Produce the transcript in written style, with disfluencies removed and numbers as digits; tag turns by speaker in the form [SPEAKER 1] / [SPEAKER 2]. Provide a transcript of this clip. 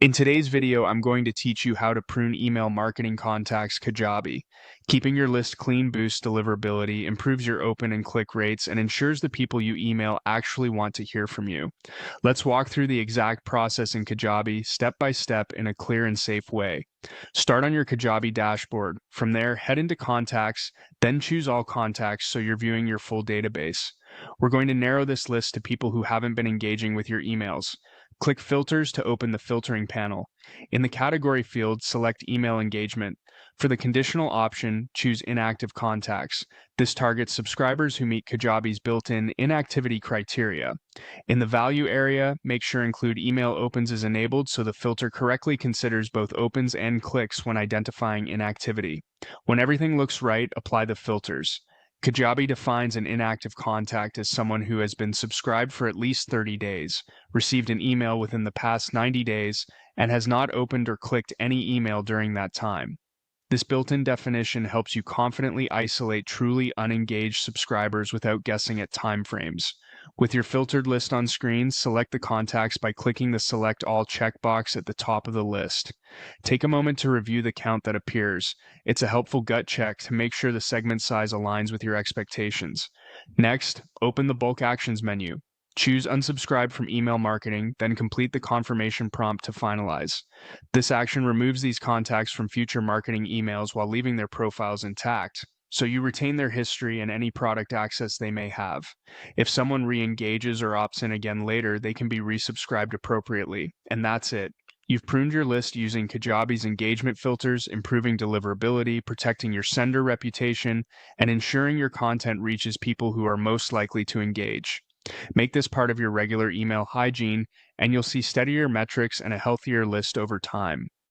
[SPEAKER 1] In today's video, I'm going to teach you how to prune email marketing contacts Kajabi. Keeping your list clean boosts deliverability, improves your open and click rates, and ensures the people you email actually want to hear from you. Let's walk through the exact process in Kajabi, step by step, in a clear and safe way. Start on your Kajabi dashboard. From there, head into Contacts, then choose All Contacts so you're viewing your full database. We're going to narrow this list to people who haven't been engaging with your emails. Click Filters to open the filtering panel. In the category field, select Email Engagement. For the conditional option, choose Inactive Contacts. This targets subscribers who meet Kajabi's built-in inactivity criteria. In the value area, make sure Include Email Opens is enabled so the filter correctly considers both opens and clicks when identifying inactivity. When everything looks right, apply the filters. Kajabi defines an inactive contact as someone who has been subscribed for at least 30 days, received an email within the past 90 days, and has not opened or clicked any email during that time. This built-in definition helps you confidently isolate truly unengaged subscribers without guessing at timeframes. With your filtered list on screen, select the contacts by clicking the Select All checkbox at the top of the list. Take a moment to review the count that appears. It's a helpful gut check to make sure the segment size aligns with your expectations. Next, open the Bulk Actions menu. Choose Unsubscribe from email marketing, then complete the confirmation prompt to finalize. This action removes these contacts from future marketing emails while leaving their profiles intact, so you retain their history and any product access they may have. If someone re-engages or opts in again later, they can be resubscribed appropriately, and that's it. You've pruned your list using Kajabi's engagement filters, improving deliverability, protecting your sender reputation, and ensuring your content reaches people who are most likely to engage. Make this part of your regular email hygiene, and you'll see steadier metrics and a healthier list over time.